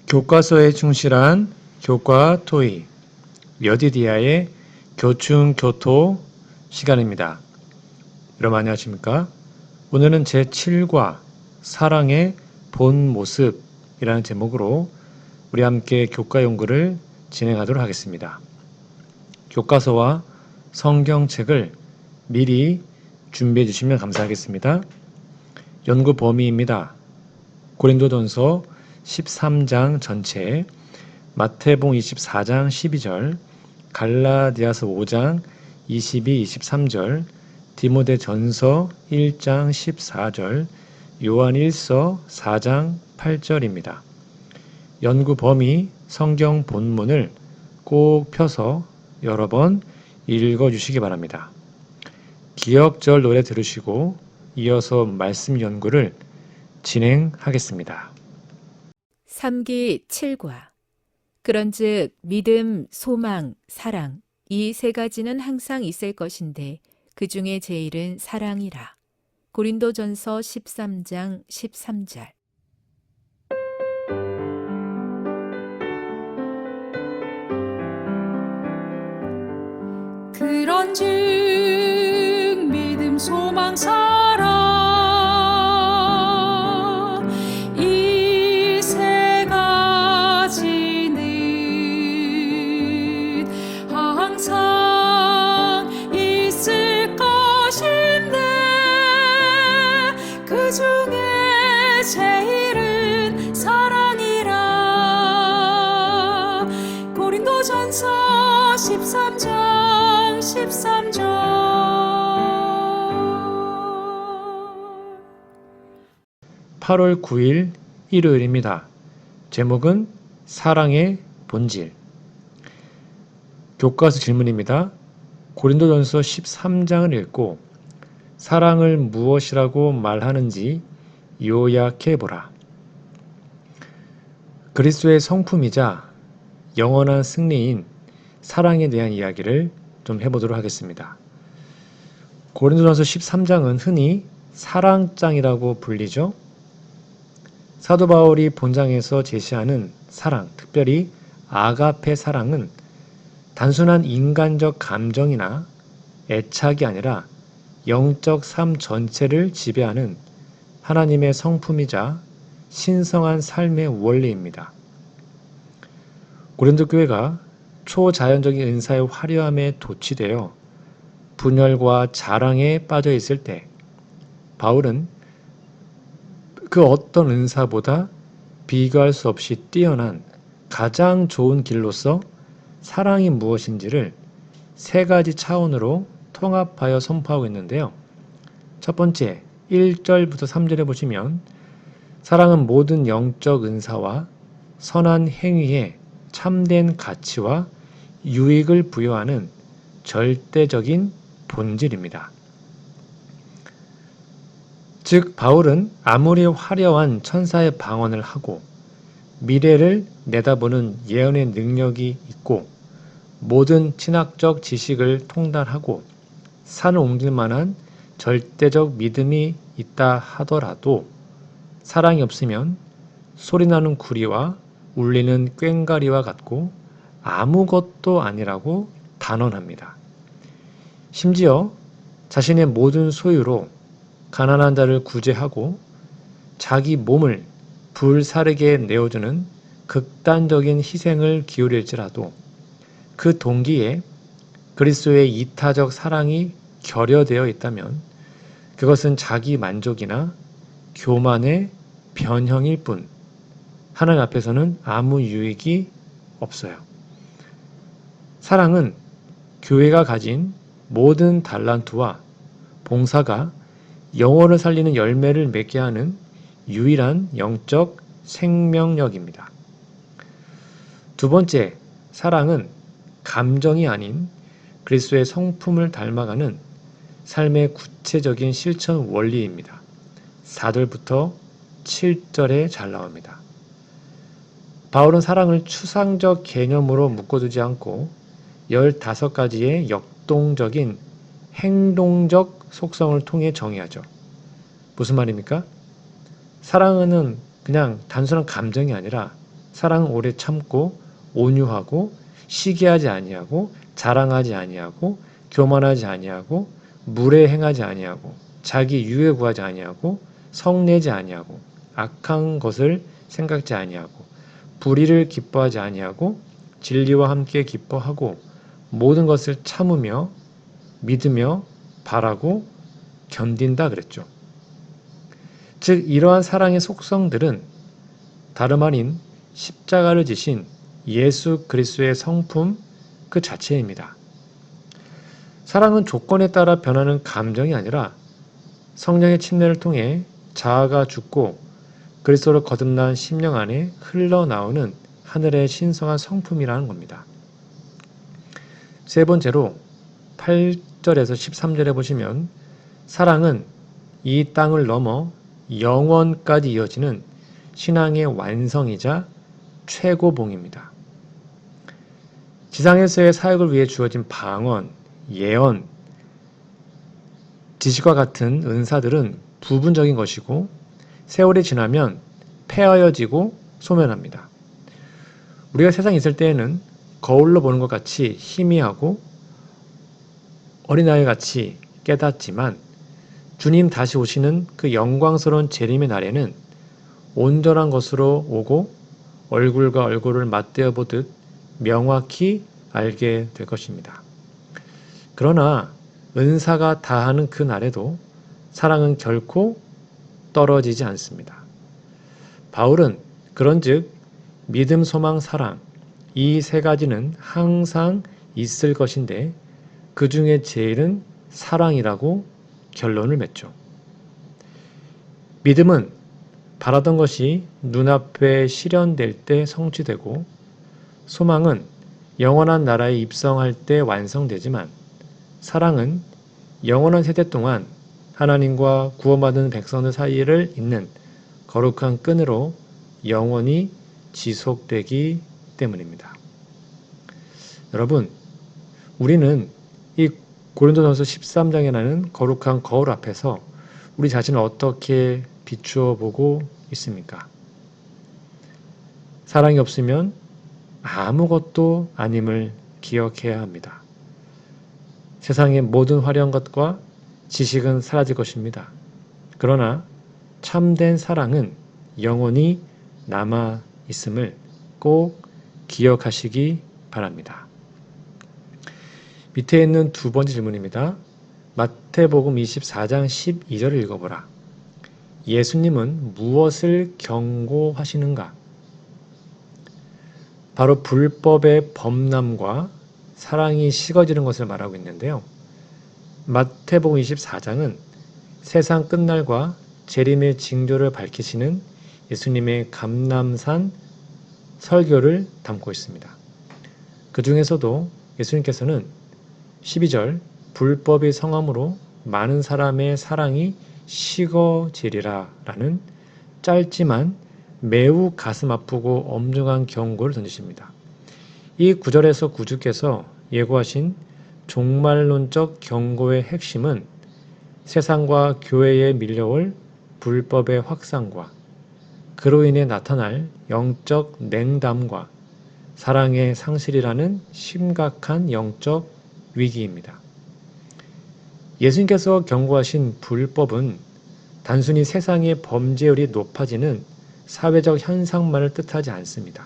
교과서에 충실한 교과 토의 여디디아의 교충교토 시간입니다. 여러분 안녕하십니까? 오늘은 제7과 사랑의 본 모습이라는 제목으로 우리 함께 교과 연구를 진행하도록 하겠습니다. 교과서와 성경책을 미리 준비해 주시면 감사하겠습니다. 연구 범위입니다. 고린도전서 13장 전체, 마태복음 24장 12절, 갈라디아서 5장 22, 23절, 디모데전서 1장 14절, 요한일서 4장 8절입니다. 연구 범위 성경 본문을 꼭 펴서 여러 번 읽어주시기 바랍니다. 기억절 노래 들으시고 이어서 말씀 연구를 진행하겠습니다. 3기 7과 그런즉 믿음, 소망, 사랑 이 세 가지는 항상 있을 것인데 그 중에 제일은 사랑이라. 고린도전서 13장 13절. 그런즉 믿음, 소망, 사랑 이 세 가지는 항상 있을 것인데 그 중에 제일은 사랑이라. 고린도전서 13장 13절. 8월 9일 일요일입니다. 제목은 사랑의 본질. 교과서 질문입니다. 고린도전서 13장을 읽고 사랑을 무엇이라고 말하는지 요약해보라. 그리스도의 성품이자 영원한 승리인 사랑에 대한 이야기를 좀 해보도록 하겠습니다. 고린도전서 13장은 흔히 사랑장이라고 불리죠. 사도 바울이 본장에서 제시하는 사랑, 특별히 아가페 사랑은 단순한 인간적 감정이나 애착이 아니라 영적 삶 전체를 지배하는 하나님의 성품이자 신성한 삶의 원리입니다. 고린도 교회가 초자연적인 은사의 화려함에 도취되어 분열과 자랑에 빠져 있을 때 바울은 그 어떤 은사보다 비교할 수 없이 뛰어난 가장 좋은 길로서 사랑이 무엇인지를 세 가지 차원으로 통합하여 선포하고 있는데요. 첫 번째, 1절부터 3절에 보시면 사랑은 모든 영적 은사와 선한 행위에 참된 가치와 유익을 부여하는 절대적인 본질입니다. 즉 바울은 아무리 화려한 천사의 방언을 하고 미래를 내다보는 예언의 능력이 있고 모든 신학적 지식을 통달하고 산을 옮길 만한 절대적 믿음이 있다 하더라도 사랑이 없으면 소리나는 구리와 울리는 꽹과리와 같고 아무것도 아니라고 단언합니다. 심지어 자신의 모든 소유로 가난한 자를 구제하고 자기 몸을 불사르게 내어주는 극단적인 희생을 기울일지라도 그 동기에 그리스도의 이타적 사랑이 결여되어 있다면 그것은 자기 만족이나 교만의 변형일 뿐 하나님 앞에서는 아무 유익이 없어요. 사랑은 교회가 가진 모든 달란트와 봉사가 영혼을 살리는 열매를 맺게 하는 유일한 영적 생명력입니다. 두 번째, 사랑은 감정이 아닌 그리스도의 성품을 닮아가는 삶의 구체적인 실천 원리입니다. 4절부터 7절에 잘 나옵니다. 바울은 사랑을 추상적 개념으로 묶어두지 않고 15가지의 역동적인 행동적 속성을 통해 정의하죠. 무슨 말입니까? 사랑은 그냥 단순한 감정이 아니라 사랑은 오래 참고 온유하고 시기하지 아니하고 자랑하지 아니하고 교만하지 아니하고 무례 행하지 아니하고 자기 유에 구하지 아니하고 성내지 아니하고 악한 것을 생각지 아니하고 불의를 기뻐하지 아니하고 진리와 함께 기뻐하고 모든 것을 참으며 믿으며 바라고 견딘다 그랬죠. 즉 이러한 사랑의 속성들은 다름 아닌 십자가를 지신 예수 그리스도의 성품 그 자체입니다. 사랑은 조건에 따라 변하는 감정이 아니라 성령의 침례를 통해 자아가 죽고 그리스도로 거듭난 심령 안에 흘러나오는 하늘의 신성한 성품이라는 겁니다. 세 번째로 8절에서 13절에 보시면 사랑은 이 땅을 넘어 영원까지 이어지는 신앙의 완성이자 최고봉입니다. 지상에서의 사역을 위해 주어진 방언, 예언, 지식과 같은 은사들은 부분적인 것이고 세월이 지나면 폐하여지고 소멸합니다. 우리가 세상에 있을 때에는 거울로 보는 것 같이 희미하고 어린아이같이 깨닫지만 주님 다시 오시는 그 영광스러운 재림의 날에는 온전한 것으로 오고 얼굴과 얼굴을 맞대어 보듯 명확히 알게 될 것입니다. 그러나 은사가 다하는 그 날에도 사랑은 결코 떨어지지 않습니다. 바울은 그런즉 믿음, 소망, 사랑 이 세 가지는 항상 있을 것인데 그 중에 제일은 사랑이라고 결론을 맺죠. 믿음은 바라던 것이 눈앞에 실현될 때 성취되고 소망은 영원한 나라에 입성할 때 완성되지만 사랑은 영원한 세대 동안 하나님과 구원받은 백성들 사이를 잇는 거룩한 끈으로 영원히 지속되기 때문입니다. 여러분, 우리는 이 고린도전서 13장에 나는 거룩한 거울 앞에서 우리 자신을 어떻게 비추어 보고 있습니까? 사랑이 없으면 아무것도 아님을 기억해야 합니다. 세상의 모든 화려한 것과 지식은 사라질 것입니다. 그러나 참된 사랑은 영원히 남아 있음을 꼭 기억하시기 바랍니다. 밑에 있는 두 번째 질문입니다. 마태복음 24장 12절을 읽어보라. 예수님은 무엇을 경고하시는가? 바로 불법의 범람과 사랑이 식어지는 것을 말하고 있는데요. 마태복음 24장은 세상 끝날과 재림의 징조를 밝히시는 예수님의 감람산 설교를 담고 있습니다. 그 중에서도 예수님께서는 12절 불법이 성함으로 많은 사람의 사랑이 식어지리라 라는 짧지만 매우 가슴 아프고 엄중한 경고를 던지십니다. 이 구절에서 구주께서 예고하신 종말론적 경고의 핵심은 세상과 교회에 밀려올 불법의 확산과 그로 인해 나타날 영적 냉담과 사랑의 상실이라는 심각한 영적 위기입니다. 예수님께서 경고하신 불법은 단순히 세상의 범죄율이 높아지는 사회적 현상만을 뜻하지 않습니다.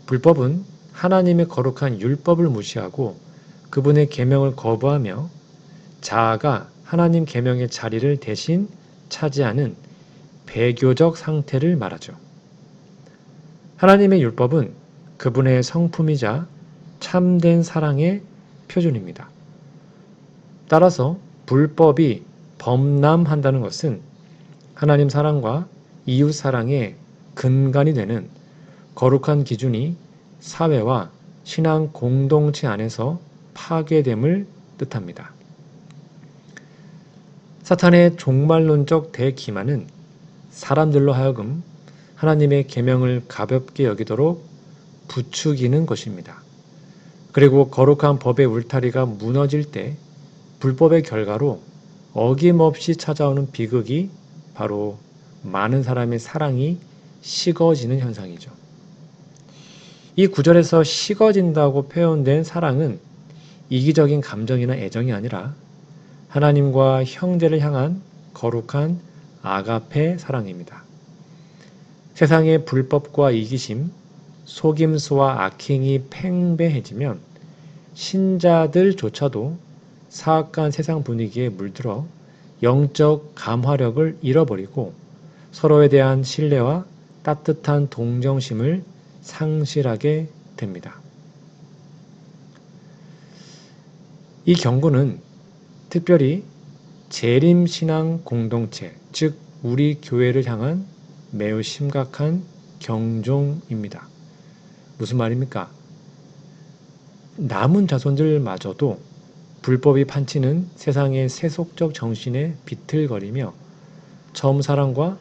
불법은 하나님의 거룩한 율법을 무시하고 그분의 계명을 거부하며 자아가 하나님 계명의 자리를 대신 차지하는 배교적 상태를 말하죠. 하나님의 율법은 그분의 성품이자 참된 사랑의 표준입니다. 따라서 불법이 범람한다는 것은 하나님 사랑과 이웃 사랑의 근간이 되는 거룩한 기준이 사회와 신앙 공동체 안에서 파괴됨을 뜻합니다. 사탄의 종말론적 대기만은 사람들로 하여금 하나님의 계명을 가볍게 여기도록 부추기는 것입니다. 그리고 거룩한 법의 울타리가 무너질 때 불법의 결과로 어김없이 찾아오는 비극이 바로 많은 사람의 사랑이 식어지는 현상이죠. 이 구절에서 식어진다고 표현된 사랑은 이기적인 감정이나 애정이 아니라 하나님과 형제를 향한 거룩한 아가페 사랑입니다. 세상의 불법과 이기심, 속임수와 악행이 팽배해지면 신자들조차도 사악한 세상 분위기에 물들어 영적 감화력을 잃어버리고 서로에 대한 신뢰와 따뜻한 동정심을 상실하게 됩니다. 이 경고는 특별히 재림신앙 공동체, 즉 우리 교회를 향한 매우 심각한 경종입니다. 무슨 말입니까? 남은 자손들마저도 불법이 판치는 세상의 세속적 정신에 비틀거리며 처음 사랑과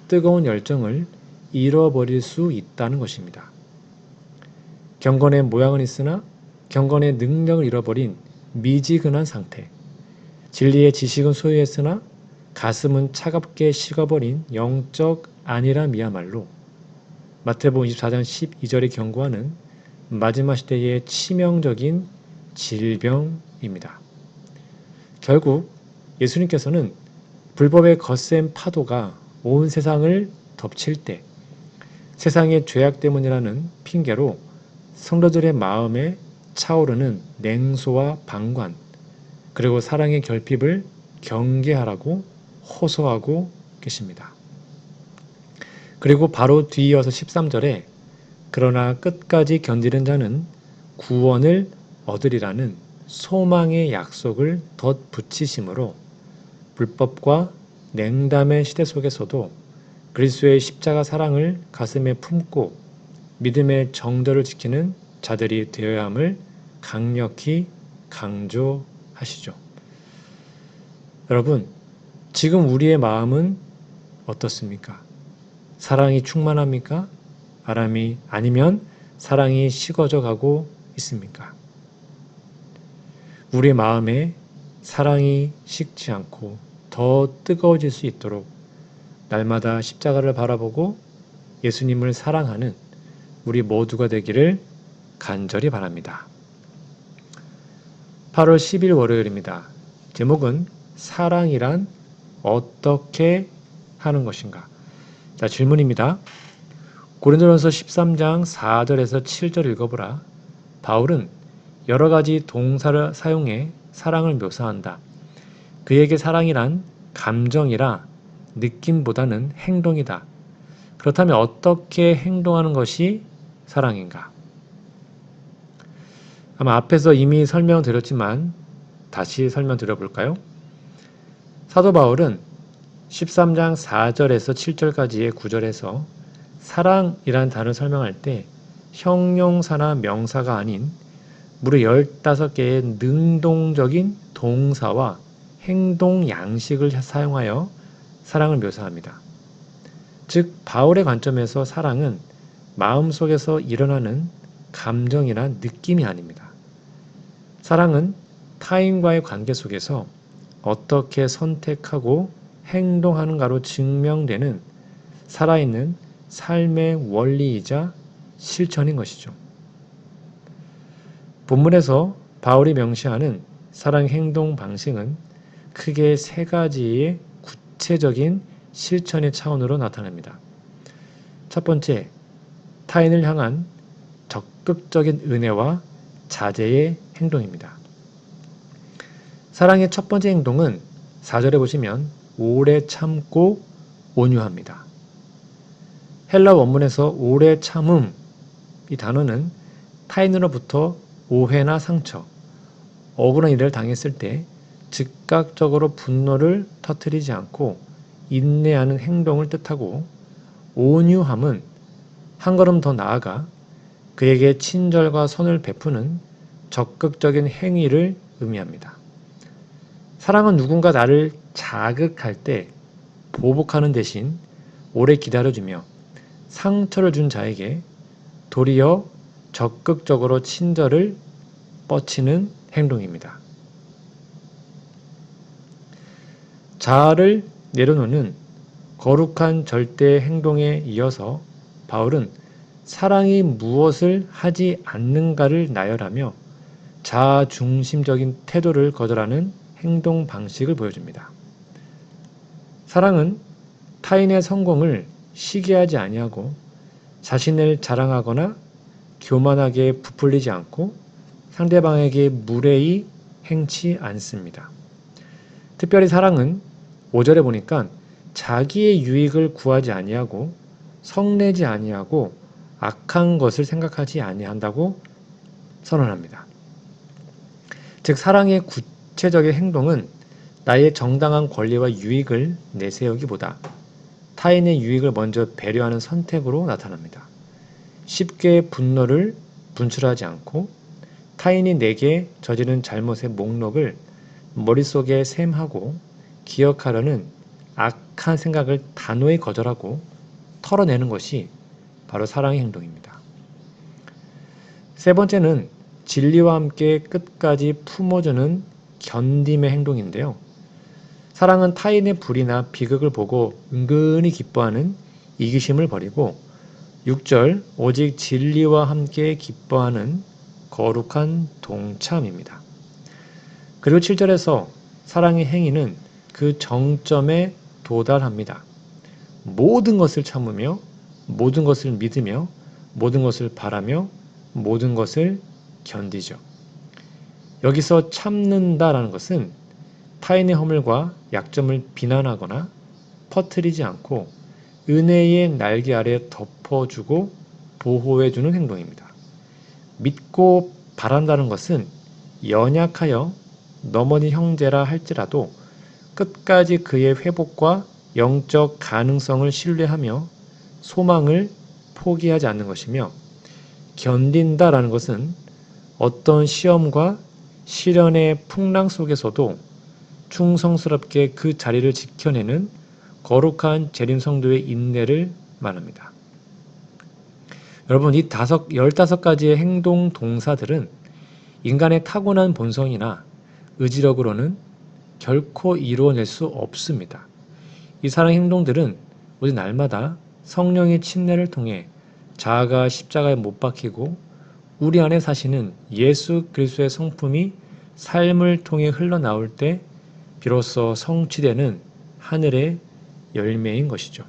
뜨거운 열정을 잃어버릴 수 있다는 것입니다. 경건의 모양은 있으나 경건의 능력을 잃어버린 미지근한 상태, 진리의 지식은 소유했으나 가슴은 차갑게 식어버린 영적 안일함이야말로 마태복음 24장 12절의 경고하는 마지막 시대의 치명적인 질병입니다. 결국 예수님께서는 불법의 거센 파도가 온 세상을 덮칠 때 세상의 죄악 때문이라는 핑계로 성도들의 마음에 차오르는 냉소와 방관, 그리고 사랑의 결핍을 경계하라고 호소하고 계십니다. 그리고 바로 뒤이어서 13절에 그러나 끝까지 견디는 자는 구원을 얻으리라는 소망의 약속을 덧붙이심으로 불법과 냉담의 시대 속에서도 그리스도의 십자가 사랑을 가슴에 품고 믿음의 정절을 지키는 자들이 되어야 함을 강력히 강조하시죠. 여러분, 지금 우리의 마음은 어떻습니까? 사랑이 충만합니까? 아니면 사랑이 식어져 가고 있습니까? 우리의 마음에 사랑이 식지 않고 더 뜨거워질 수 있도록 날마다 십자가를 바라보고 예수님을 사랑하는 우리 모두가 되기를 간절히 바랍니다. 8월 10일 월요일입니다. 제목은 사랑이란 어떻게 하는 것인가? 자, 질문입니다. 고린도전서 13장 4절에서 7절 읽어보라. 바울은 여러 가지 동사를 사용해 사랑을 묘사한다. 그에게 사랑이란 감정이라 느낌보다는 행동이다. 그렇다면 어떻게 행동하는 것이 사랑인가? 아마 앞에서 이미 설명드렸지만 다시 설명드려볼까요? 사도 바울은 13장 4절에서 7절까지의 구절에서 사랑이란 단어를 설명할 때 형용사나 명사가 아닌 무려 15개의 능동적인 동사와 행동 양식을 사용하여 사랑을 묘사합니다. 즉 바울의 관점에서 사랑은 마음속에서 일어나는 감정이나 느낌이 아닙니다. 사랑은 타인과의 관계 속에서 어떻게 선택하고 행동하는가로 증명되는 살아있는 삶의 원리이자 실천인 것이죠. 본문에서 바울이 명시하는 사랑 행동 방식은 크게 세 가지의 구체적인 실천의 차원으로 나타납니다. 첫 번째, 타인을 향한 적극적인 은혜와 자제의 행동입니다. 사랑의 첫 번째 행동은 4절에 보시면 오래 참고 온유합니다. 헬라 원문에서 오래 참음, 이 단어는 타인으로부터 오해나 상처, 억울한 일을 당했을 때 즉각적으로 분노를 터뜨리지 않고 인내하는 행동을 뜻하고, 온유함은 한 걸음 더 나아가 그에게 친절과 선을 베푸는 적극적인 행위를 의미합니다. 사랑은 누군가 나를 자극할 때 보복하는 대신 오래 기다려주며 상처를 준 자에게 도리어 적극적으로 친절을 뻗치는 행동입니다. 자아를 내려놓는 거룩한 절대 행동에 이어서 바울은 사랑이 무엇을 하지 않는가를 나열하며 자아중심적인 태도를 거절하는 행동 방식을 보여줍니다. 사랑은 타인의 성공을 시기하지 아니하고 자신을 자랑하거나 교만하게 부풀리지 않고 상대방에게 무례히 행치 않습니다. 특별히 사랑은 5절에 보니까 자기의 유익을 구하지 아니하고 성내지 아니하고 악한 것을 생각하지 아니한다고 선언합니다. 즉 사랑의 구체적인 행동은 나의 정당한 권리와 유익을 내세우기보다 타인의 유익을 먼저 배려하는 선택으로 나타납니다. 쉽게 분노를 분출하지 않고 타인이 내게 저지른 잘못의 목록을 머릿속에 셈하고 기억하려는 악한 생각을 단호히 거절하고 털어내는 것이 바로 사랑의 행동입니다. 세 번째는 진리와 함께 끝까지 품어주는 견딤의 행동인데요. 사랑은 타인의 불이나 비극을 보고 은근히 기뻐하는 이기심을 버리고 6절 오직 진리와 함께 기뻐하는 거룩한 동참입니다. 그리고 7절에서 사랑의 행위는 그 정점에 도달합니다. 모든 것을 참으며 모든 것을 믿으며 모든 것을 바라며 모든 것을 견디죠. 여기서 참는다라는 것은 타인의 허물과 약점을 비난하거나 퍼뜨리지 않고 은혜의 날개 아래 덮어주고 보호해주는 행동입니다. 믿고 바란다는 것은 연약하여 넘어진 형제라 할지라도 끝까지 그의 회복과 영적 가능성을 신뢰하며 소망을 포기하지 않는 것이며 견딘다라는 것은 어떤 시험과 시련의 풍랑 속에서도 충성스럽게 그 자리를 지켜내는 거룩한 재림 성도의 인내를 말합니다. 여러분, 이 15가지의 행동 동사들은 인간의 타고난 본성이나 의지력으로는 결코 이루어낼 수 없습니다. 이 사랑 행동들은 오직 날마다 성령의 침례를 통해 자아가 십자가에 못 박히고 우리 안에 사시는 예수 그리스도의 성품이 삶을 통해 흘러나올 때 비로소 성취되는 하늘의 열매인 것이죠.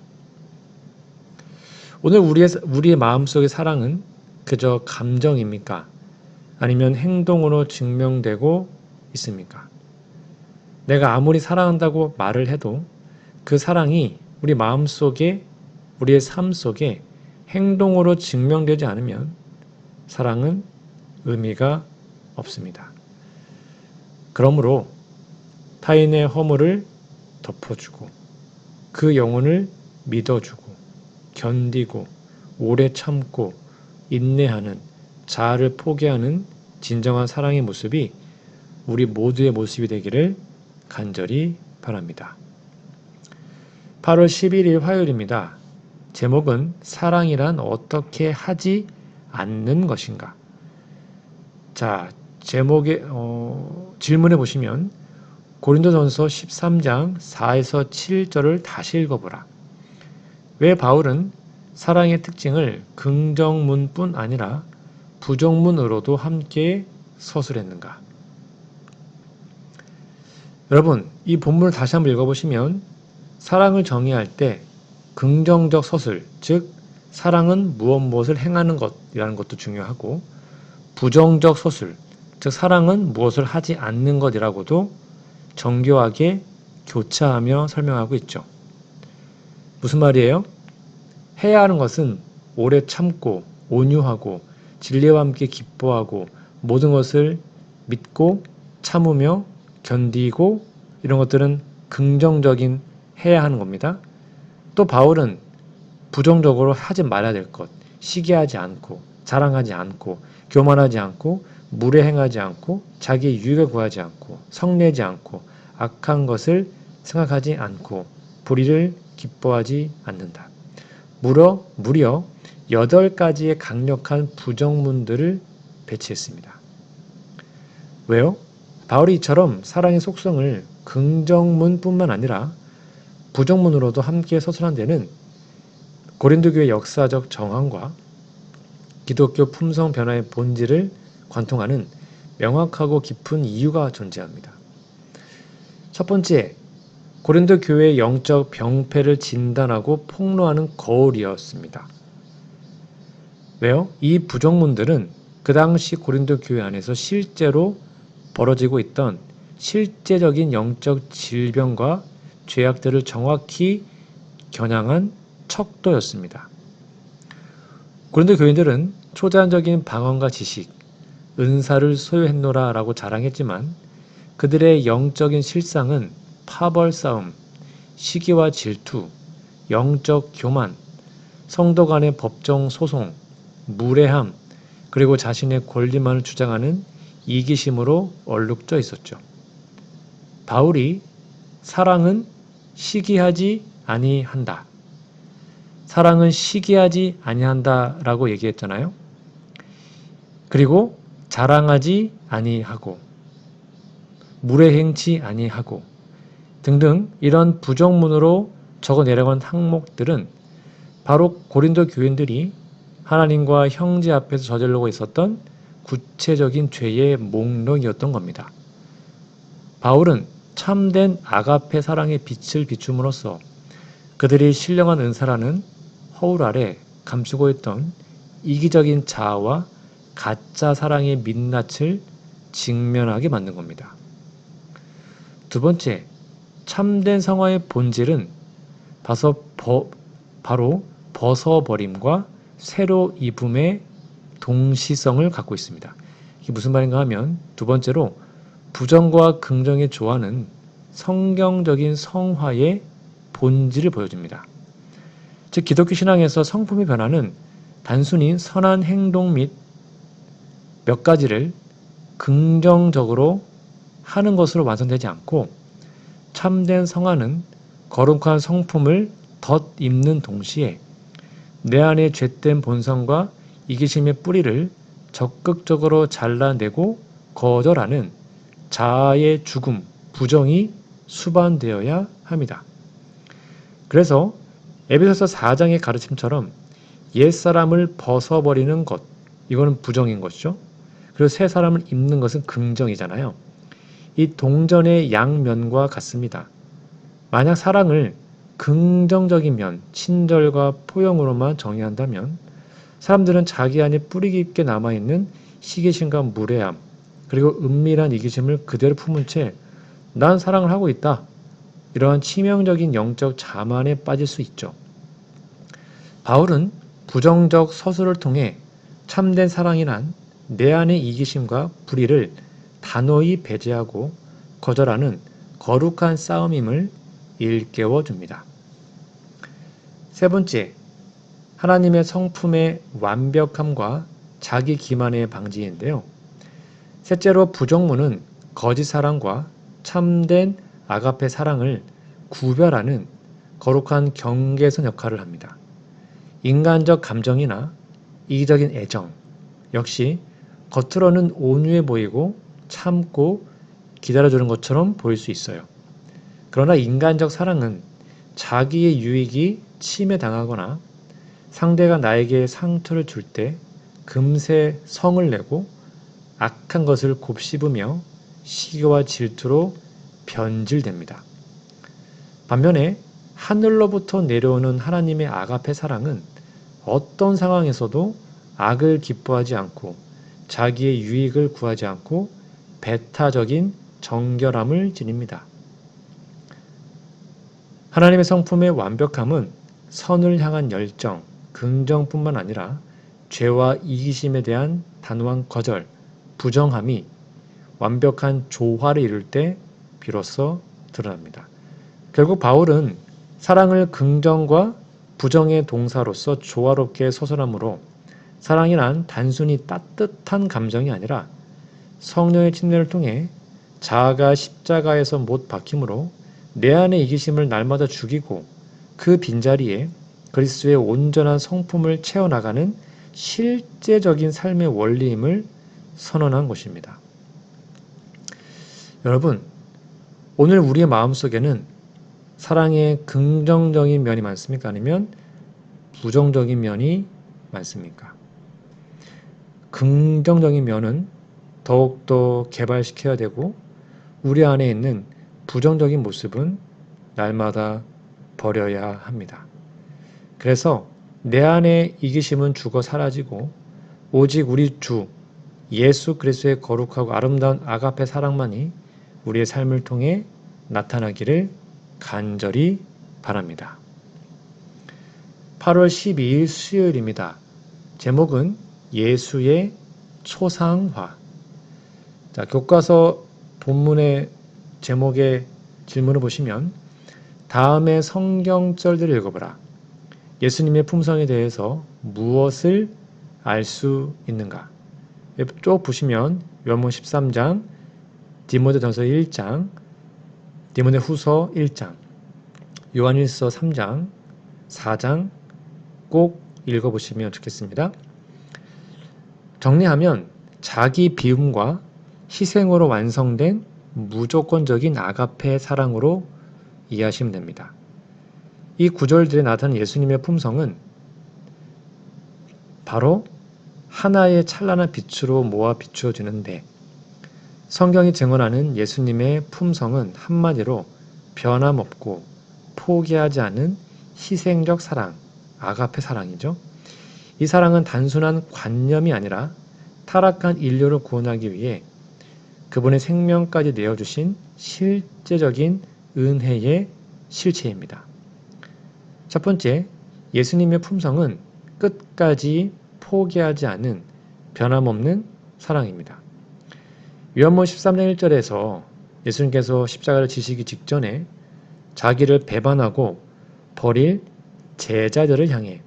오늘 우리의 마음속의 사랑은 그저 감정입니까? 아니면 행동으로 증명되고 있습니까? 내가 아무리 사랑한다고 말을 해도 그 사랑이 우리 마음속에, 우리의 삶 속에 행동으로 증명되지 않으면 사랑은 의미가 없습니다. 그러므로 타인의 허물을 덮어주고 그 영혼을 믿어주고 견디고 오래 참고 인내하는 자아를 포기하는 진정한 사랑의 모습이 우리 모두의 모습이 되기를 간절히 바랍니다. 8월 11일 화요일입니다. 제목은 사랑이란 어떻게 하지 않는 것인가? 자, 제목에 질문해 보시면 고린도전서 13장 4에서 7절을 다시 읽어보라. 왜 바울은 사랑의 특징을 긍정문뿐 아니라 부정문으로도 함께 서술했는가? 여러분, 이 본문을 다시 한번 읽어보시면 사랑을 정의할 때 긍정적 서술, 즉 사랑은 무엇을 행하는 것이라는 것도 중요하고 부정적 서술, 즉 사랑은 무엇을 하지 않는 것이라고도 정교하게 교차하며 설명하고 있죠. 무슨 말이에요? 해야 하는 것은 오래 참고 온유하고 진리와 함께 기뻐하고 모든 것을 믿고 참으며 견디고 이런 것들은 긍정적인 해야 하는 겁니다. 또 바울은 부정적으로 하지 말아야 될 것, 시기하지 않고 자랑하지 않고 교만하지 않고 무례행하지 않고 자기의 유익을 구하지 않고 성내지 않고 악한 것을 생각하지 않고 불의를 기뻐하지 않는다. 무려 8가지의 강력한 부정문들을 배치했습니다. 왜요? 바울이 이처럼 사랑의 속성을 긍정문뿐만 아니라 부정문으로도 함께 서술한 데는 고린도 교회 역사적 정황과 기독교 품성 변화의 본질을 관통하는 명확하고 깊은 이유가 존재합니다. 첫 번째, 고린도 교회의 영적 병폐를 진단하고 폭로하는 거울이었습니다. 왜요? 이 부정문들은 그 당시 고린도 교회 안에서 실제로 벌어지고 있던 실제적인 영적 질병과 죄악들을 정확히 겨냥한 척도였습니다. 고린도 교인들은 초자연적인 방언과 지식, 은사를 소유했노라 라고 자랑했지만 그들의 영적인 실상은 파벌 싸움, 시기와 질투, 영적 교만, 성도 간의 법정 소송, 무례함, 그리고 자신의 권리만을 주장하는 이기심으로 얼룩져 있었죠. 바울이 사랑은 시기하지 아니한다. 사랑은 시기하지 아니한다 라고 얘기했잖아요. 그리고 자랑하지 아니하고 무례행치 아니하고 등등 이런 부정문으로 적어내려간 항목들은 바로 고린도 교인들이 하나님과 형제 앞에서 저지르고 있었던 구체적인 죄의 목록이었던 겁니다. 바울은 참된 아가페 사랑의 빛을 비춤으로써 그들이 신령한 은사라는 허울 아래 감추고 있던 이기적인 자아와 가짜 사랑의 민낯을 직면하게 만든 겁니다. 두 번째, 참된 성화의 본질은 바로 벗어버림과 새로 입음의 동시성을 갖고 있습니다. 이게 무슨 말인가 하면 두 번째로 부정과 긍정의 조화는 성경적인 성화의 본질을 보여줍니다. 즉 기독교 신앙에서 성품의 변화는 단순히 선한 행동 및 몇 가지를 긍정적으로 하는 것으로 완성되지 않고 참된 성화는 거룩한 성품을 덧입는 동시에 내 안의 죄된 본성과 이기심의 뿌리를 적극적으로 잘라내고 거절하는 자아의 죽음, 부정이 수반되어야 합니다. 그래서 에베소서 4장의 가르침처럼 옛사람을 벗어버리는 것, 이거는 부정인 것이죠. 그리고 새 사람을 입는 것은 긍정이잖아요. 이 동전의 양면과 같습니다. 만약 사랑을 긍정적인 면, 친절과 포용으로만 정의한다면 사람들은 자기 안에 뿌리 깊게 남아있는 시기심과 무례함, 그리고 은밀한 이기심을 그대로 품은 채 난 사랑을 하고 있다. 이러한 치명적인 영적 자만에 빠질 수 있죠. 바울은 부정적 서술을 통해 참된 사랑이란 내 안의 이기심과 불의를 단호히 배제하고 거절하는 거룩한 싸움임을 일깨워 줍니다. 세 번째, 하나님의 성품의 완벽함과 자기 기만의 방지인데요. 셋째로 부정문은 거짓 사랑과 참된 아가페 사랑을 구별하는 거룩한 경계선 역할을 합니다. 인간적 감정이나 이기적인 애정 역시 겉으로는 온유해 보이고 참고 기다려주는 것처럼 보일 수 있어요. 그러나 인간적 사랑은 자기의 유익이 침해당하거나 상대가 나에게 상처를 줄 때 금세 성을 내고 악한 것을 곱씹으며 시기와 질투로 변질됩니다. 반면에 하늘로부터 내려오는 하나님의 아가페 사랑은 어떤 상황에서도 악을 기뻐하지 않고 자기의 유익을 구하지 않고 배타적인 정결함을 지닙니다. 하나님의 성품의 완벽함은 선을 향한 열정, 긍정뿐만 아니라 죄와 이기심에 대한 단호한 거절, 부정함이 완벽한 조화를 이룰 때 비로소 드러납니다. 결국 바울은 사랑을 긍정과 부정의 동사로서 조화롭게 서술하므로 사랑이란 단순히 따뜻한 감정이 아니라 성령의 침례를 통해 자아가 십자가에서 못 박힘으로 내 안의 이기심을 날마다 죽이고 그 빈자리에 그리스도의 온전한 성품을 채워나가는 실제적인 삶의 원리임을 선언한 것입니다. 여러분, 오늘 우리의 마음속에는 사랑의 긍정적인 면이 많습니까? 아니면 부정적인 면이 많습니까? 긍정적인 면은 더욱더 개발시켜야 되고 우리 안에 있는 부정적인 모습은 날마다 버려야 합니다. 그래서 내 안에 이기심은 죽어 사라지고 오직 우리 주 예수 그리스도의 거룩하고 아름다운 아가페 사랑만이 우리의 삶을 통해 나타나기를 간절히 바랍니다. 8월 12일 수요일입니다. 제목은 예수의 초상화. 자, 교과서 본문의 제목의 질문을 보시면 다음의 성경절들을 읽어보라. 예수님의 품성에 대해서 무엇을 알 수 있는가? 쭉 보시면 요한복음 13장, 디모데전서 1장, 디모데후서 1장, 요한일서 3장, 4장 꼭 읽어보시면 좋겠습니다. 정리하면 자기 비움과 희생으로 완성된 무조건적인 아가페 사랑으로 이해하시면 됩니다. 이 구절들에 나타난 예수님의 품성은 바로 하나의 찬란한 빛으로 모아 비추어지는데 성경이 증언하는 예수님의 품성은 한마디로 변함없고 포기하지 않은 희생적 사랑, 아가페 사랑이죠. 이 사랑은 단순한 관념이 아니라 타락한 인류를 구원하기 위해 그분의 생명까지 내어주신 실제적인 은혜의 실체입니다. 첫 번째, 예수님의 품성은 끝까지 포기하지 않은 변함없는 사랑입니다. 요한복음 13장 1절에서 예수님께서 십자가를 지시기 직전에 자기를 배반하고 버릴 제자들을 향해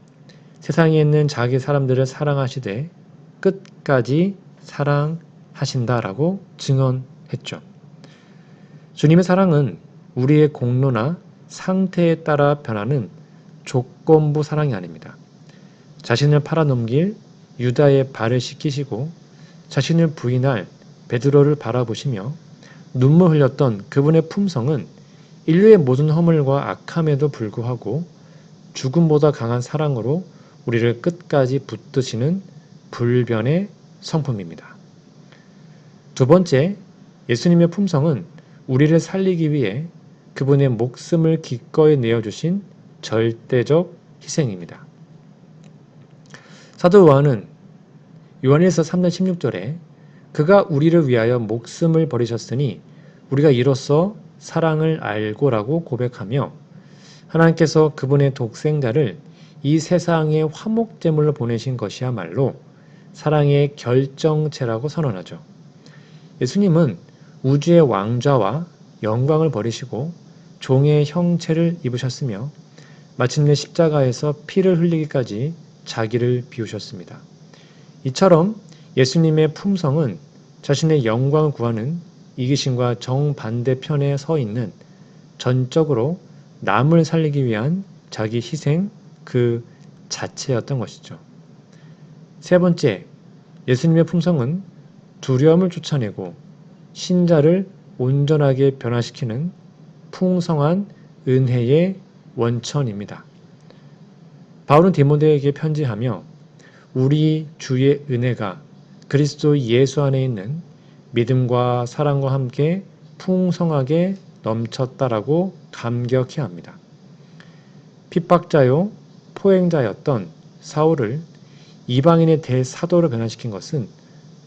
세상에 있는 자기 사람들을 사랑하시되 끝까지 사랑하신다라고 증언했죠. 주님의 사랑은 우리의 공로나 상태에 따라 변하는 조건부 사랑이 아닙니다. 자신을 팔아넘길 유다의 발을 씻기시고 자신을 부인할 베드로를 바라보시며 눈물 흘렸던 그분의 품성은 인류의 모든 허물과 악함에도 불구하고 죽음보다 강한 사랑으로 우리를 끝까지 붙드시는 불변의 성품입니다. 두 번째, 예수님의 품성은 우리를 살리기 위해 그분의 목숨을 기꺼이 내어주신 절대적 희생입니다. 사도 요한은 요한일서 3장 16절에 그가 우리를 위하여 목숨을 버리셨으니 우리가 이로써 사랑을 알고라고 고백하며 하나님께서 그분의 독생자를 이 세상에 화목제물로 보내신 것이야말로 사랑의 결정체라고 선언하죠. 예수님은 우주의 왕좌와 영광을 버리시고 종의 형체를 입으셨으며 마침내 십자가에서 피를 흘리기까지 자기를 비우셨습니다. 이처럼 예수님의 품성은 자신의 영광을 구하는 이기심과 정반대편에 서 있는 전적으로 남을 살리기 위한 자기 희생 그 자체였던 것이죠. 세 번째, 예수님의 품성은 두려움을 쫓아내고 신자를 온전하게 변화시키는 풍성한 은혜의 원천입니다. 바울은 디모데에게 편지하며 우리 주의 은혜가 그리스도 예수 안에 있는 믿음과 사랑과 함께 풍성하게 넘쳤다라고 감격해 합니다. 핍박자요 포행자였던 사울을 이방인의 대사도로 변화시킨 것은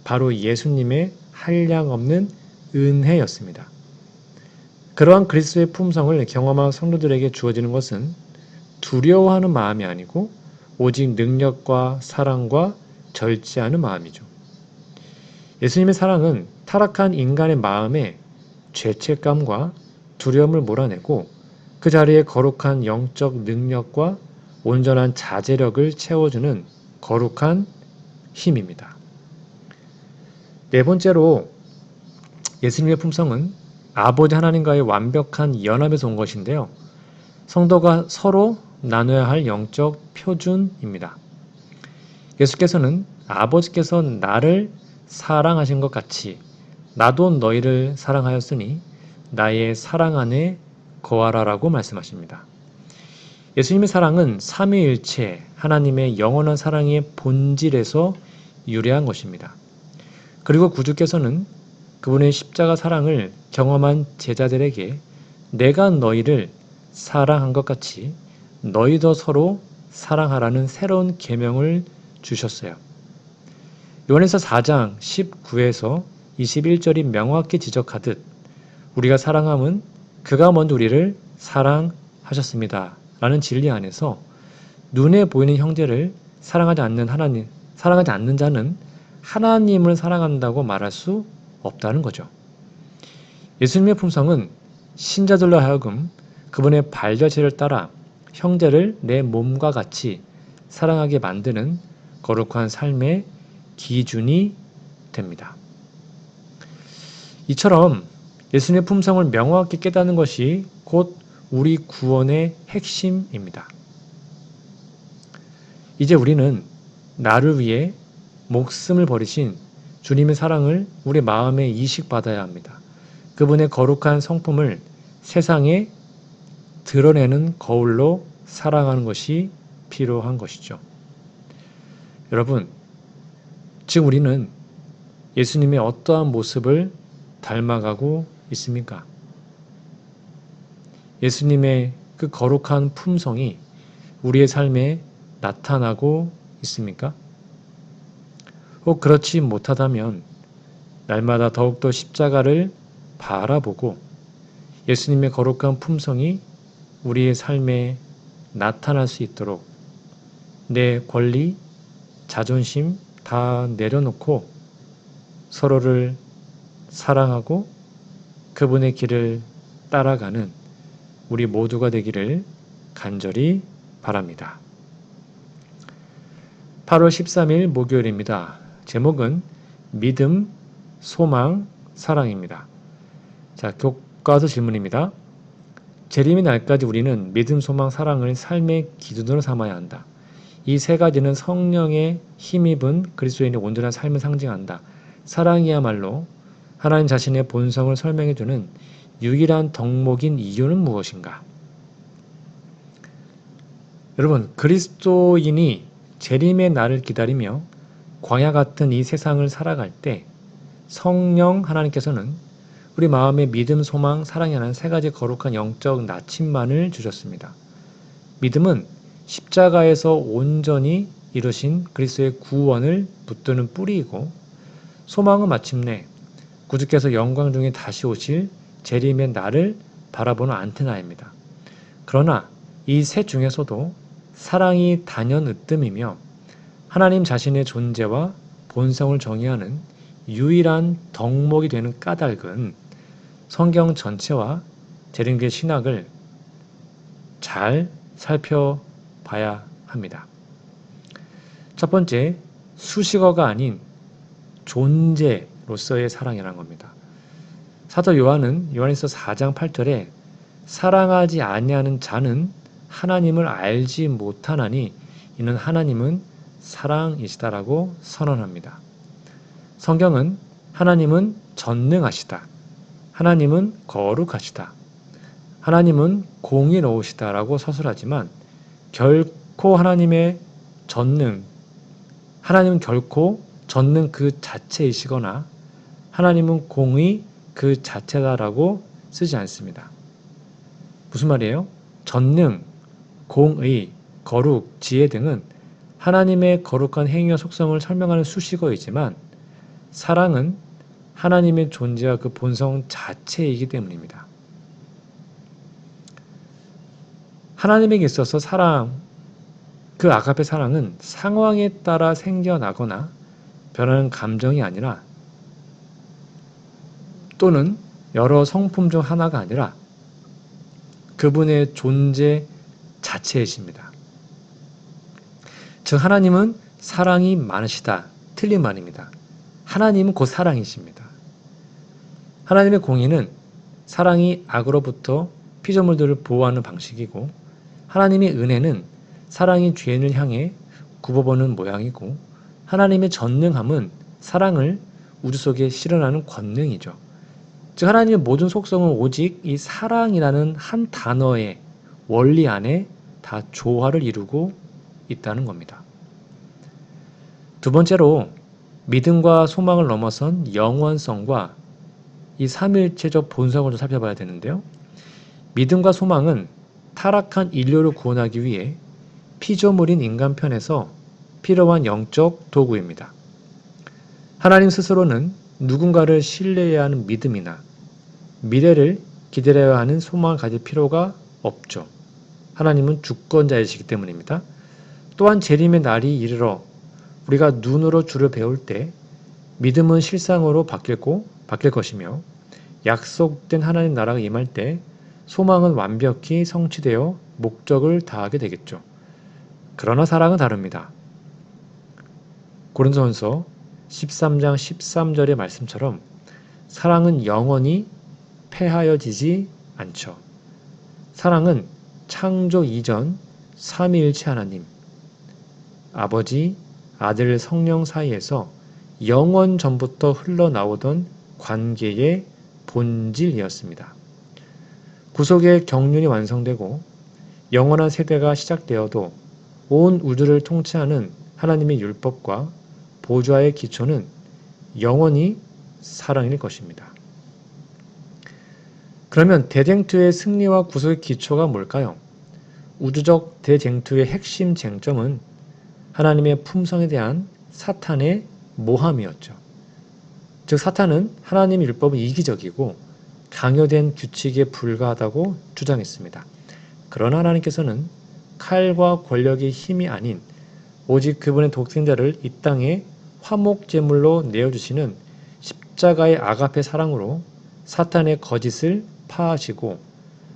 바로 예수님의 한량없는 은혜였습니다. 그러한 그리스도의 품성을 경험한 성도들에게 주어지는 것은 두려워하는 마음이 아니고 오직 능력과 사랑과 절제하는 마음이죠. 예수님의 사랑은 타락한 인간의 마음에 죄책감과 두려움을 몰아내고 그 자리에 거룩한 영적 능력과 온전한 자제력을 채워주는 거룩한 힘입니다. 네 번째로 예수님의 품성은 아버지 하나님과의 완벽한 연합에서 온 것인데요. 성도가 서로 나눠야 할 영적 표준입니다. 예수께서는 아버지께서 나를 사랑하신 것 같이 나도 너희를 사랑하였으니 나의 사랑 안에 거하라라고 말씀하십니다. 예수님의 사랑은 삼위일체 하나님의 영원한 사랑의 본질에서 유래한 것입니다. 그리고 구주께서는 그분의 십자가 사랑을 경험한 제자들에게 내가 너희를 사랑한 것 같이 너희도 서로 사랑하라는 새로운 계명을 주셨어요. 요한에서 4장 19에서 21절이 명확히 지적하듯 우리가 사랑함은 그가 먼저 우리를 사랑하셨습니다. 라는 진리 안에서 눈에 보이는 형제를 사랑하지 않는 자는 하나님을 사랑한다고 말할 수 없다는 거죠. 예수님의 품성은 신자들로 하여금 그분의 발자취를 따라 형제를 내 몸과 같이 사랑하게 만드는 거룩한 삶의 기준이 됩니다. 이처럼 예수님의 품성을 명확히 깨닫는 것이 곧 우리 구원의 핵심입니다. 이제 우리는 나를 위해 목숨을 버리신 주님의 사랑을 우리 마음에 이식받아야 합니다. 그분의 거룩한 성품을 세상에 드러내는 거울로 사랑하는 것이 필요한 것이죠. 여러분, 지금 우리는 예수님의 어떠한 모습을 닮아가고 있습니까? 예수님의 그 거룩한 품성이 우리의 삶에 나타나고 있습니까? 혹 그렇지 못하다면 날마다 더욱더 십자가를 바라보고 예수님의 거룩한 품성이 우리의 삶에 나타날 수 있도록 내 권리, 자존심 다 내려놓고 서로를 사랑하고 그분의 길을 따라가는 우리 모두가 되기를 간절히 바랍니다. 8월 13일 목요일입니다. 제목은 믿음, 소망, 사랑입니다. 자, 교과서 질문입니다. 재림의 날까지 우리는 믿음, 소망, 사랑을 삶의 기준으로 삼아야 한다. 이 세 가지는 성령의 힘입은 그리스도인의 온전한 삶을 상징한다. 사랑이야말로 하나님 자신의 본성을 설명해주는 유일한 덕목인 이유는 무엇인가? 여러분, 그리스도인이 재림의 날을 기다리며 광야 같은 이 세상을 살아갈 때 성령 하나님께서는 우리 마음에 믿음, 소망, 사랑이라는 세 가지 거룩한 영적 나침반을 주셨습니다. 믿음은 십자가에서 온전히 이루신 그리스도의 구원을 붙드는 뿌리이고, 소망은 마침내 구주께서 영광 중에 다시 오실 재림의 날을 바라보는 안테나입니다. 그러나 이 셋 중에서도 사랑이 단연 으뜸이며 하나님 자신의 존재와 본성을 정의하는 유일한 덕목이 되는 까닭은 성경 전체와 재림교회 신학을 잘 살펴봐야 합니다. 첫 번째, 수식어가 아닌 존재로서의 사랑이라는 겁니다. 사도 요한은 요한에서 4장 8절에 사랑하지 아니하는 자는 하나님을 알지 못하나니 이는 하나님은 사랑이시다라고 선언합니다. 성경은 하나님은 전능하시다, 하나님은 거룩하시다, 하나님은 공의로우시다라고 서술하지만 결코 하나님은 결코 전능 그 자체이시거나 하나님은 공의 그 자체다라고 쓰지 않습니다. 무슨 말이에요? 전능, 공의, 거룩, 지혜 등은 하나님의 거룩한 행위와 속성을 설명하는 수식어이지만 사랑은 하나님의 존재와 그 본성 자체이기 때문입니다. 하나님에게 있어서 그 아가페 사랑은 상황에 따라 생겨나거나 변하는 감정이 아니라, 또는 여러 성품 중 하나가 아니라 그분의 존재 자체이십니다. 즉 하나님은 사랑이 많으시다, 틀린 말입니다. 하나님은 곧 사랑이십니다. 하나님의 공의는 사랑이 악으로부터 피조물들을 보호하는 방식이고, 하나님의 은혜는 사랑이 죄인을 향해 굽어보는 모양이고, 하나님의 전능함은 사랑을 우주 속에 실현하는 권능이죠. 즉 하나님의 모든 속성은 오직 이 사랑이라는 한 단어의 원리 안에 다 조화를 이루고 있다는 겁니다. 두 번째로 믿음과 소망을 넘어선 영원성과 이 삼위일체적 본성을 좀 살펴봐야 되는데요. 믿음과 소망은 타락한 인류를 구원하기 위해 피조물인 인간 편에서 필요한 영적 도구입니다. 하나님 스스로는 누군가를 신뢰해야 하는 믿음이나 미래를 기다려야 하는 소망을 가질 필요가 없죠. 하나님은 주권자이시기 때문입니다. 또한 재림의 날이 이르러 우리가 눈으로 주를 배울 때 믿음은 실상으로 바뀔 것이며 약속된 하나님 나라가 임할 때 소망은 완벽히 성취되어 목적을 다하게 되겠죠. 그러나 사랑은 다릅니다. 고린도전서 13장 13절의 말씀처럼 사랑은 영원히 패하여지지 않죠. 사랑은 창조 이전 삼위일체 하나님, 아버지, 아들, 성령 사이에서 영원 전부터 흘러나오던 관계의 본질이었습니다. 구속의 경륜이 완성되고 영원한 세대가 시작되어도 온 우주를 통치하는 하나님의 율법과 보좌의 기초는 영원히 사랑일 것입니다. 그러면 대쟁투의 승리와 구속의 기초가 뭘까요? 우주적 대쟁투의 핵심 쟁점은 하나님의 품성에 대한 사탄의 모함이었죠. 즉 사탄은 하나님의 율법은 이기적이고 강요된 규칙에 불과하다고 주장했습니다. 그러나 하나님께서는 칼과 권력의 힘이 아닌 오직 그분의 독생자를 이 땅에 화목제물로 내어주시는 십자가의 아가페 사랑으로 사탄의 거짓을 파하시고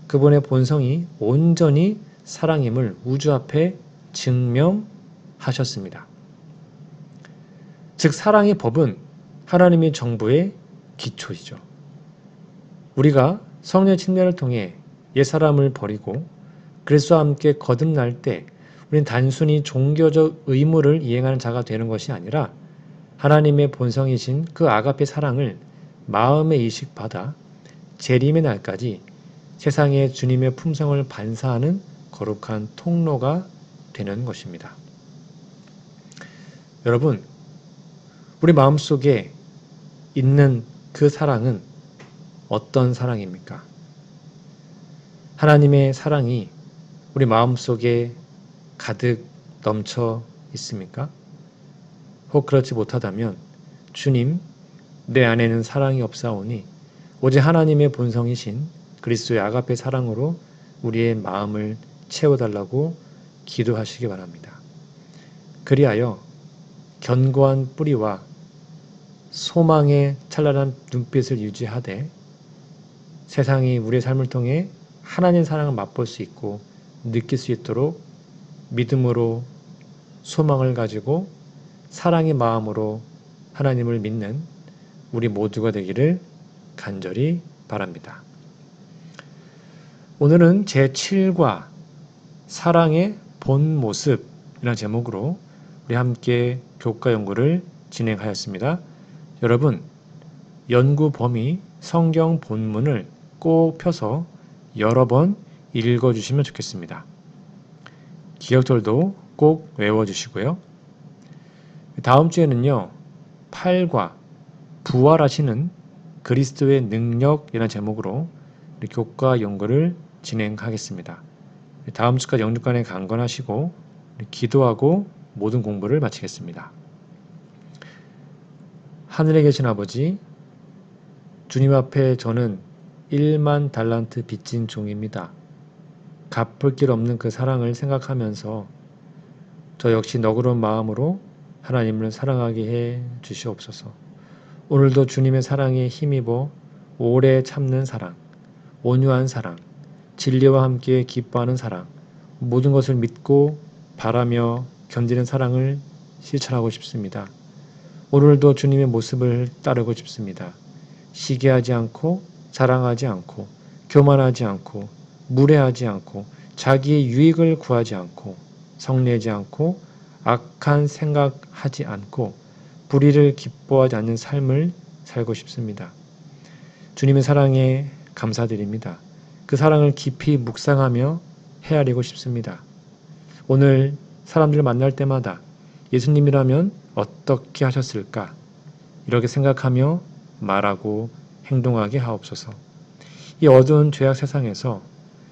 그분의 본성이 온전히 사랑임을 우주 앞에 증명하셨습니다. 즉 사랑의 법은 하나님의 정부의 기초이죠. 우리가 성령의 측면을 통해 옛사람을 버리고 그리스도와 함께 거듭날 때 우리는 단순히 종교적 의무를 이행하는 자가 되는 것이 아니라 하나님의 본성이신 그 아가페 사랑을 마음에 이식받아 재림의 날까지 세상에 주님의 품성을 반사하는 거룩한 통로가 되는 것입니다. 여러분, 우리 마음속에 있는 그 사랑은 어떤 사랑입니까? 하나님의 사랑이 우리 마음속에 가득 넘쳐 있습니까? 혹 그렇지 못하다면 주님, 내 안에는 사랑이 없사오니 오직 하나님의 본성이신 그리스도의 아가페 사랑으로 우리의 마음을 채워달라고 기도하시기 바랍니다. 그리하여 견고한 뿌리와 소망의 찬란한 눈빛을 유지하되 세상이 우리의 삶을 통해 하나님 사랑을 맛볼 수 있고 느낄 수 있도록 믿음으로 소망을 가지고 사랑의 마음으로 하나님을 믿는 우리 모두가 되기를 간절히 바랍니다. 오늘은 제7과 사랑의 본 모습이라는 제목으로 우리 함께 교과 연구를 진행하였습니다. 여러분, 연구 범위 성경 본문을 꼭 펴서 여러 번 읽어주시면 좋겠습니다. 기억절도 꼭 외워주시고요. 다음 주에는요, 8과 부활하시는 그리스도의 능력이라는 제목으로 우리 교과 연구를 진행하겠습니다. 다음 주까지 영육간에 강건하시고 기도하고 모든 공부를 마치겠습니다. 하늘에 계신 아버지, 주님 앞에 저는 1만 달란트 빚진 종입니다. 갚을 길 없는 그 사랑을 생각하면서 저 역시 너그러운 마음으로 하나님을 사랑하게 해 주시옵소서. 오늘도 주님의 사랑에 힘입어 오래 참는 사랑, 온유한 사랑, 진리와 함께 기뻐하는 사랑, 모든 것을 믿고 바라며 견디는 사랑을 실천하고 싶습니다. 오늘도 주님의 모습을 따르고 싶습니다. 시기하지 않고 자랑하지 않고 교만하지 않고 무례하지 않고 자기의 유익을 구하지 않고 성내지 않고 악한 생각하지 않고 불의를 기뻐하지 않는 삶을 살고 싶습니다. 주님의 사랑에 감사드립니다. 그 사랑을 깊이 묵상하며 헤아리고 싶습니다. 오늘 사람들을 만날 때마다 예수님이라면 어떻게 하셨을까? 이렇게 생각하며 말하고 행동하게 하옵소서. 이 어두운 죄악 세상에서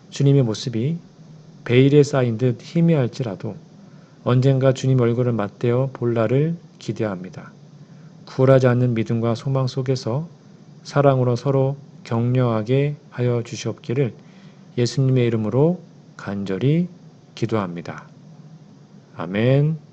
주님의 모습이 베일에 쌓인 듯 희미할지라도 언젠가 주님 얼굴을 맞대어 볼 날을 기대합니다. 굴하지 않는 믿음과 소망 속에서 사랑으로 서로 격려하게 하여 주시옵기를 예수님의 이름으로 간절히 기도합니다. 아멘.